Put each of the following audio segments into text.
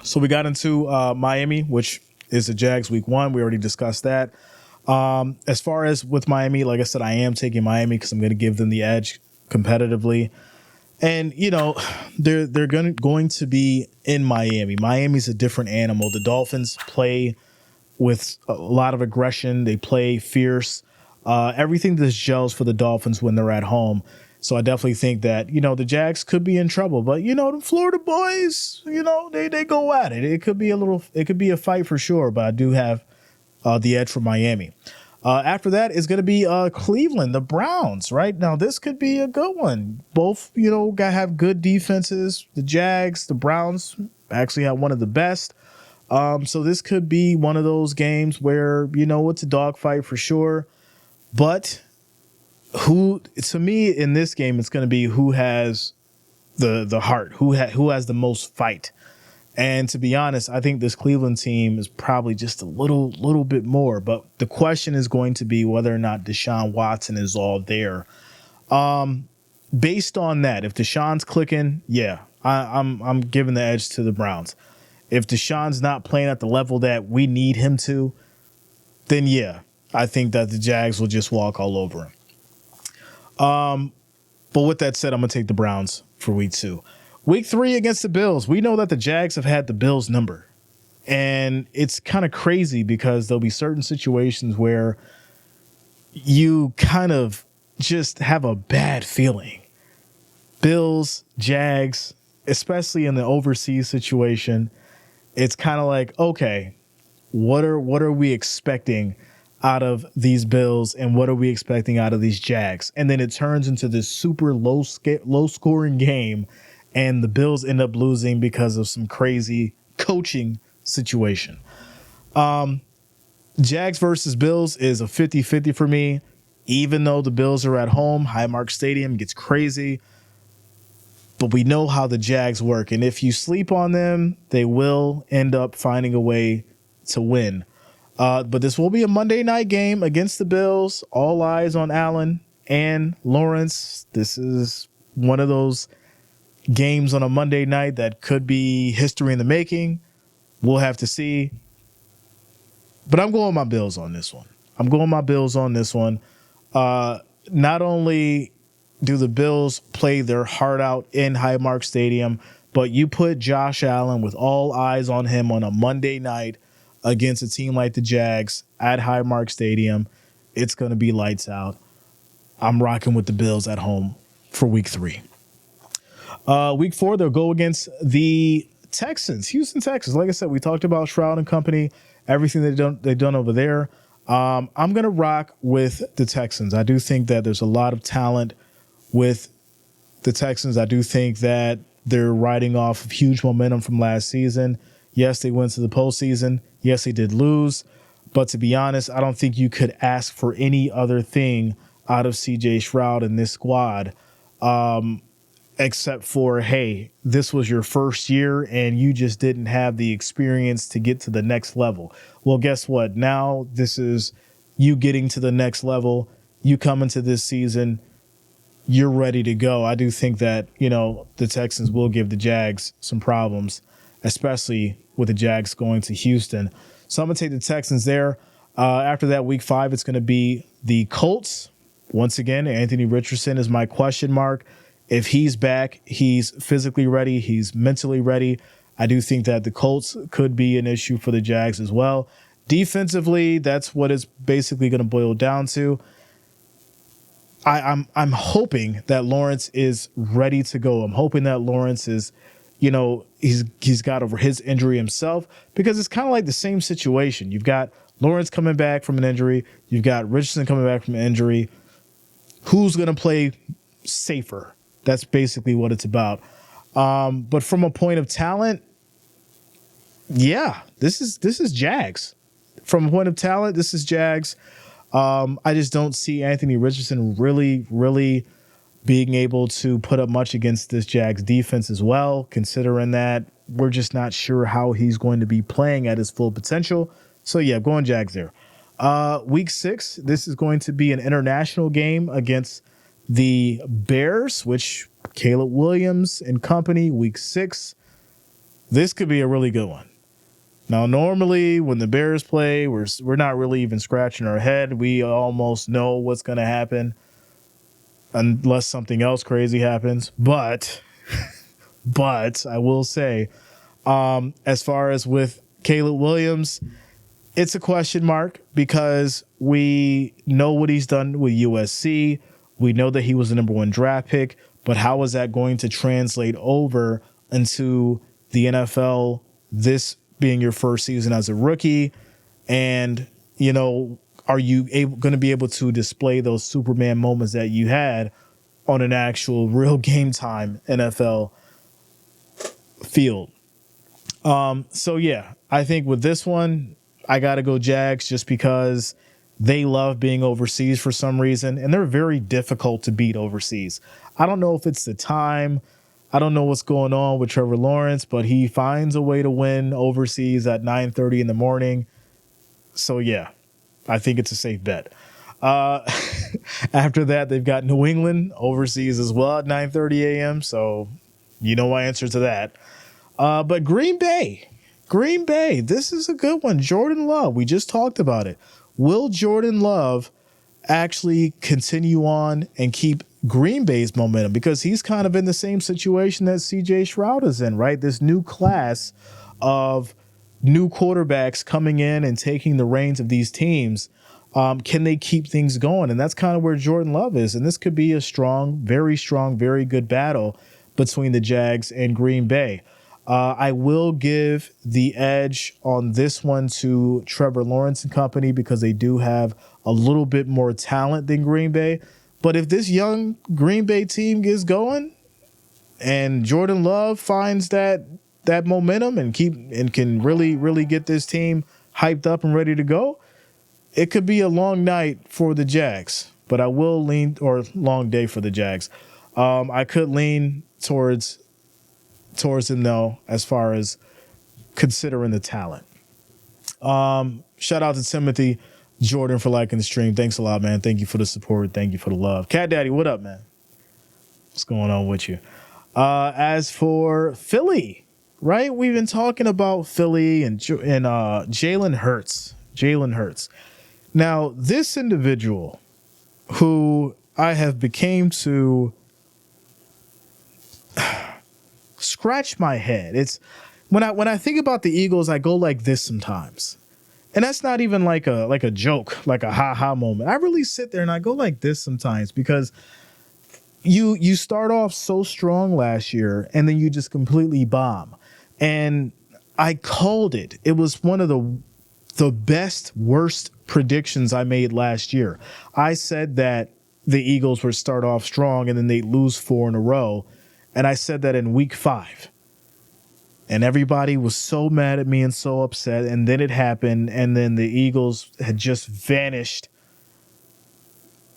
So we got into Miami, which is the Jags week 1. We already discussed that. As far as with Miami, like I said, I am taking Miami because I'm going to give them the edge competitively. And, they're going to be in Miami. Miami's a different animal. The Dolphins play with a lot of aggression. They play fierce. Everything just gels for the Dolphins when they're at home. So I definitely think that, the Jags could be in trouble. But, the Florida boys, they go at it. It could be a fight for sure. But I do have the edge for Miami. After that is going to be Cleveland, the Browns, right? Now, this could be a good one. Both, have good defenses. The Jags, the Browns actually have one of the best. So this could be one of those games where, it's a dogfight for sure. But to me, in this game, it's going to be who has the heart, who has the most fight. And to be honest, I think this Cleveland team is probably just a little bit more. But the question is going to be whether or not Deshaun Watson is all there. Based on that, if Deshaun's clicking, yeah, I'm giving the edge to the Browns. If Deshaun's not playing at the level that we need him to, then yeah, I think that the Jags will just walk all over him. But with that said, I'm going to take the Browns for week 2. Week 3 against the Bills. We know that the Jags have had the Bills number. And it's kind of crazy because there'll be certain situations where you kind of just have a bad feeling. Bills, Jags, especially in the overseas situation, it's kind of like, okay, what are we expecting out of these Bills and what are we expecting out of these Jags? And then it turns into this super low scoring game. And the Bills end up losing because of some crazy coaching situation. Jags versus Bills is a 50-50 for me. Even though the Bills are at home, Highmark Stadium gets crazy. But we know how the Jags work. And if you sleep on them, they will end up finding a way to win. But this will be a Monday night game against the Bills. All eyes on Allen and Lawrence. This is one of those games on a Monday night that could be history in the making. We'll have to see. But I'm going my Bills on this one. Not only do the Bills play their heart out in Highmark Stadium, but you put Josh Allen with all eyes on him on a Monday night against a team like the Jags at Highmark Stadium. It's going to be lights out. I'm rocking with the Bills at home for week 3. Week 4, they'll go against the Texans, Houston Texans. Like I said, we talked about Shroud and company, everything they've done over there. I'm going to rock with the Texans. I do think that there's a lot of talent with the Texans. I do think that they're riding off of huge momentum from last season. Yes, they went to the postseason. Yes, they did lose. But to be honest, I don't think you could ask for any other thing out of CJ Shroud and this squad. Except for, hey, this was your first year and you just didn't have the experience to get to the next level. Well, guess what? Now this is you getting to the next level. You come into this season, you're ready to go. I do think that, the Texans will give the Jags some problems, especially with the Jags going to Houston. So I'm going to take the Texans there. After that, week 5, it's going to be the Colts. Once again, Anthony Richardson is my question mark. If he's back, he's physically ready, he's mentally ready. I do think that the Colts could be an issue for the Jags as well. Defensively, that's what it's basically going to boil down to. I'm hoping that Lawrence is ready to go. I'm hoping that Lawrence is, he's got over his injury himself, because it's kind of like the same situation. You've got Lawrence coming back from an injury. You've got Richardson coming back from an injury. Who's going to play safer? That's basically what it's about. But from a point of talent, yeah, this is Jags. From a point of talent, this is Jags. I just don't see Anthony Richardson really being able to put up much against this Jags defense as well, considering that we're just not sure how he's going to be playing at his full potential. So, yeah, going Jags there. Week 6, this is going to be an international game against the Bears, which Caleb Williams and company, week 6. This could be a really good one. Now, normally when the Bears play, we're not really even scratching our head. We almost know what's going to happen unless something else crazy happens. But I will say, as far as with Caleb Williams, it's a question mark because we know what he's done with USC. We know that he was the number 1 draft pick, but how is that going to translate over into the NFL, this being your first season as a rookie? And, are you going to be able to display those Superman moments that you had on an actual real game time NFL field? So, yeah, I think with this one, I got to go Jags just because they love being overseas for some reason, and they're very difficult to beat overseas. I don't know if it's the time. I don't know what's going on with Trevor Lawrence, but he finds a way to win overseas at 9:30 in the morning. So, yeah, I think it's a safe bet. After that, they've got New England overseas as well at 9:30 a.m., so you know my answer to that. But Green Bay, this is a good one. Jordan Love, we just talked about it. Will Jordan Love actually continue on and keep Green Bay's momentum? Because he's kind of in the same situation that CJ Stroud is in, right? This new class of new quarterbacks coming in and taking the reins of these teams. Can they keep things going? And that's kind of where Jordan Love is. And this could be a strong, very good battle between the Jags and Green Bay. I will give the edge on this one to Trevor Lawrence and company because they do have a little bit more talent than Green Bay. But if this young Green Bay team gets going and Jordan Love finds that momentum and can really get this team hyped up and ready to go, it could be a long night for the Jags. But I will lean, or long day for the Jags. I could lean towards him, though, as far as considering the talent. Shout out to Timothy Jordan for liking the stream. Thanks a lot, man. Thank you for the support. Thank you for the love. Cat Daddy, what up, man? What's going on with you? As for Philly, right? We've been talking about Philly and Jalen Hurts. Now, this individual who I have became to scratch my head. It's when I think about the Eagles, I go like this sometimes. And that's not even like a joke, like a ha-ha moment. I really sit there and I go like this sometimes because you start off so strong last year and then you just completely bomb. And I called it. It was one of the worst predictions I made last year. I said that the Eagles would start off strong and then they'd lose 4 in a row. And I said that in week 5. And everybody was so mad at me and so upset. And then it happened. And then the Eagles had just vanished.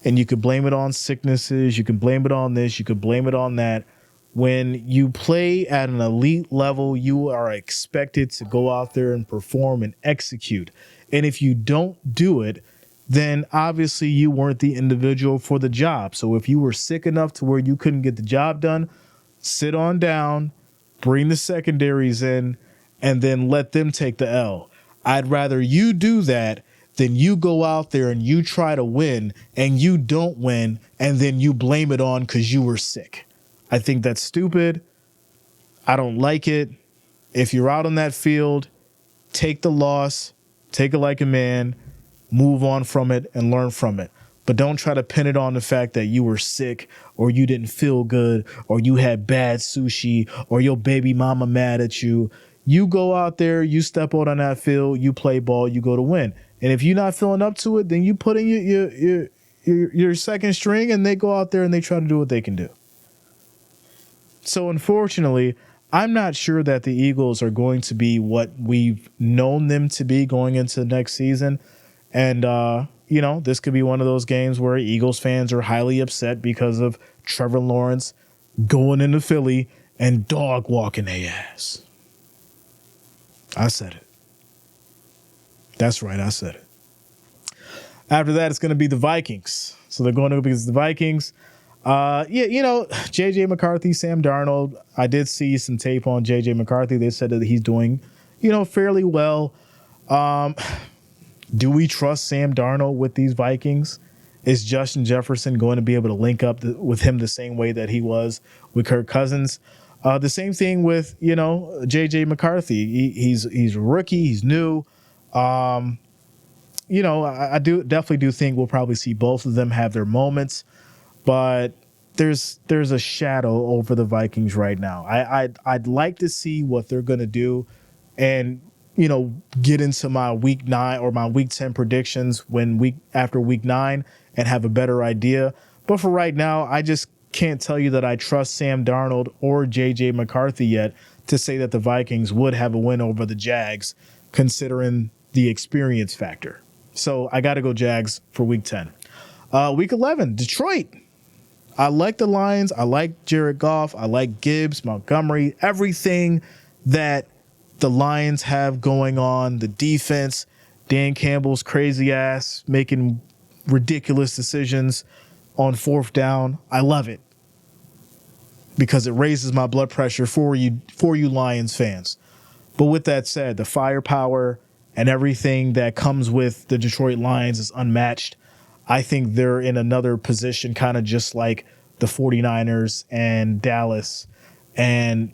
And you could blame it on sicknesses. You can blame it on this. You could blame it on that. When you play at an elite level, you are expected to go out there and perform and execute. And if you don't do it, then obviously you weren't the individual for the job. So if you were sick enough to where you couldn't get the job done, sit on down, bring the secondaries in, and then let them take the L. I'd rather you do that than you go out there and you try to win and you don't win and then you blame it on because you were sick. I think that's stupid. I don't like it. If you're out on that field, take the loss, take it like a man, move on from it and learn from it. But don't try to pin it on the fact that you were sick or you didn't feel good or you had bad sushi or your baby mama mad at you. You go out there, you step out on that field, you play ball, you go to win. And if you're not feeling up to it, then you put in your second string and they go out there and they try to do what they can do. So unfortunately, I'm not sure that the Eagles are going to be what we've known them to be going into the next season. And, this could be one of those games where Eagles fans are highly upset because of Trevor Lawrence going into Philly and dog walking their ass. I said it. That's right, I said it. After that, it's going to be the Vikings. So they're going up against the Vikings. Yeah, JJ McCarthy, Sam Darnold. I did see some tape on JJ McCarthy. They said that he's doing, fairly well. Do we trust Sam Darnold with these Vikings? Is Justin Jefferson going to be able to link up with him the same way that he was with Kirk Cousins? The same thing with JJ McCarthy. He's a rookie. He's new. I do definitely do think we'll probably see both of them have their moments, but there's a shadow over the Vikings right now. I'd like to see what they're going to do, and get into my week 9 or my week 10 predictions after week 9 and have a better idea. But for right now, I just can't tell you that I trust Sam Darnold or JJ McCarthy yet to say that the Vikings would have a win over the Jags, considering the experience factor. So I got to go Jags for week 10. Week 11, Detroit. I like the Lions. I like Jared Goff. I like Gibbs, Montgomery, everything that the Lions have going on. The defense, Dan Campbell's crazy ass making ridiculous decisions on 4th down. I love it because it raises my blood pressure for you Lions fans. But with that said, the firepower and everything that comes with the Detroit Lions is unmatched. I think they're in another position, kind of just like the 49ers and Dallas. And,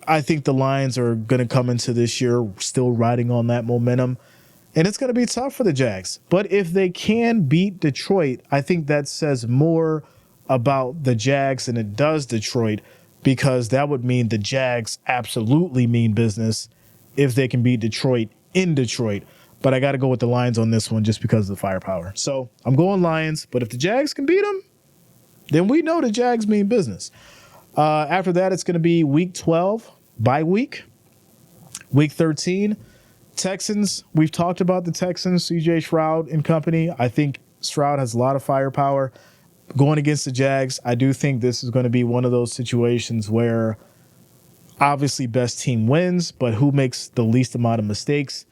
I think the Lions are going to come into this year still riding on that momentum. And it's going to be tough for the Jags. But if they can beat Detroit, I think that says more about the Jags than it does Detroit, because that would mean the Jags absolutely mean business if they can beat Detroit in Detroit. But I got to go with the Lions on this one just because of the firepower. So I'm going Lions. But if the Jags can beat them, then we know the Jags mean business. After that, it's going to be week 12, bye week. Week 13, Texans. We've talked about the Texans, CJ Stroud and company. I think Stroud has a lot of firepower. Going against the Jags, I do think this is going to be one of those situations where obviously best team wins, but who makes the least amount of mistakes?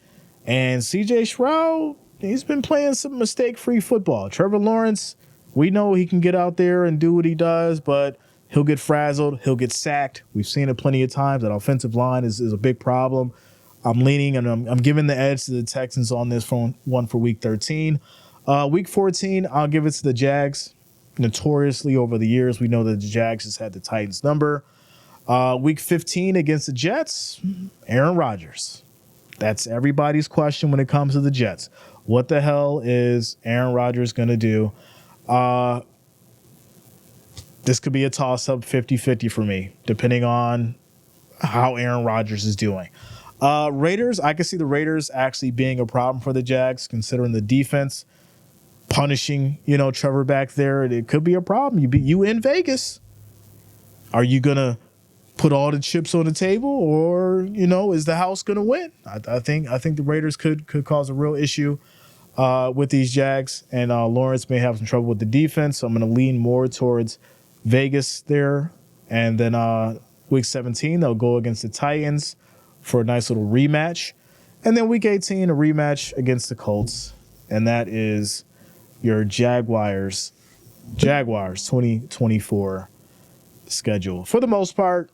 And CJ Stroud, he's been playing some mistake-free football. Trevor Lawrence, we know he can get out there and do what he does, but he'll get frazzled. He'll get sacked. We've seen it plenty of times. That offensive line is a big problem. I'm leaning and I'm giving the edge to the Texans on this one for week 13. Week 14, I'll give it to the Jags. Notoriously over the years, we know that the Jags has had the Titans number. Week 15 against the Jets, Aaron Rodgers. That's everybody's question when it comes to the Jets. What the hell is Aaron Rodgers going to do? This could be a toss-up 50-50 for me, depending on how Aaron Rodgers is doing. Raiders, I can see the Raiders actually being a problem for the Jags, considering the defense punishing, Trevor back there. It could be a problem. You in Vegas. Are you going to put all the chips on the table, or, is the house going to win? I think the Raiders could cause a real issue with these Jags, and Lawrence may have some trouble with the defense, so I'm going to lean more towards Vegas there. And then week 17, they'll go against the Titans for a nice little rematch. And then week 18, a rematch against the Colts, and that is your Jaguars 2024 schedule. For the most part,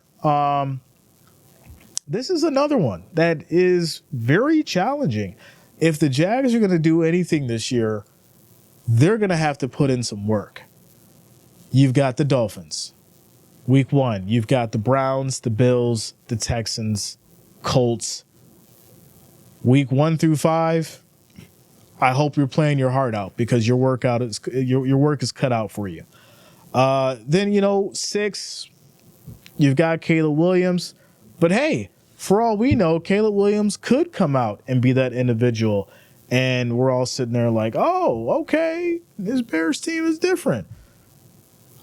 this is another one that is very challenging. If the Jags are going to do anything this year, they're going to have to put in some work. You've got the Dolphins. Week 1, you've got the Browns, the Bills, the Texans, Colts. Week 1 through 5, I hope you're playing your heart out because your work is cut out for you. Then, 6, you've got Caleb Williams. But hey, for all we know, Caleb Williams could come out and be that individual. And we're all sitting there like, oh, okay, this Bears team is different.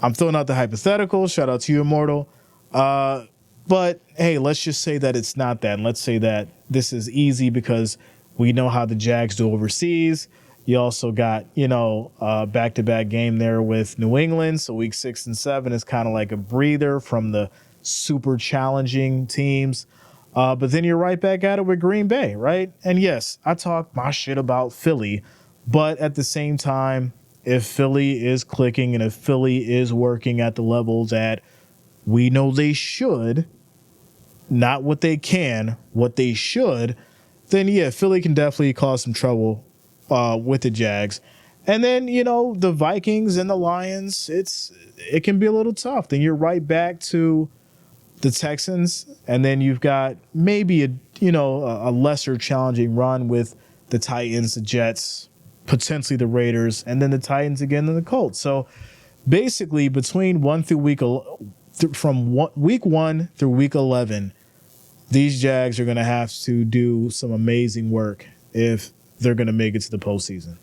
I'm throwing out the hypothetical. Shout out to you, Immortal. But hey, let's just say that it's not that. And let's say that this is easy because we know how the Jags do overseas. You also got, back-to-back game there with New England. So week 6 and 7 is kind of like a breather from the super challenging teams. But then you're right back at it with Green Bay, right? And yes, I talk my shit about Philly, but at the same time, if Philly is clicking and if Philly is working at the level that we know they should, not what they can, what they should, then yeah, Philly can definitely cause some trouble with the Jags. And then, the Vikings and the Lions, it can be a little tough. Then you're right back to the Texans, and then you've got maybe a lesser challenging run with the Titans, the Jets, potentially the Raiders, and then the Titans again and the Colts. So basically, between week 1 through week 11, these Jags are going to have to do some amazing work if they're going to make it to the postseason.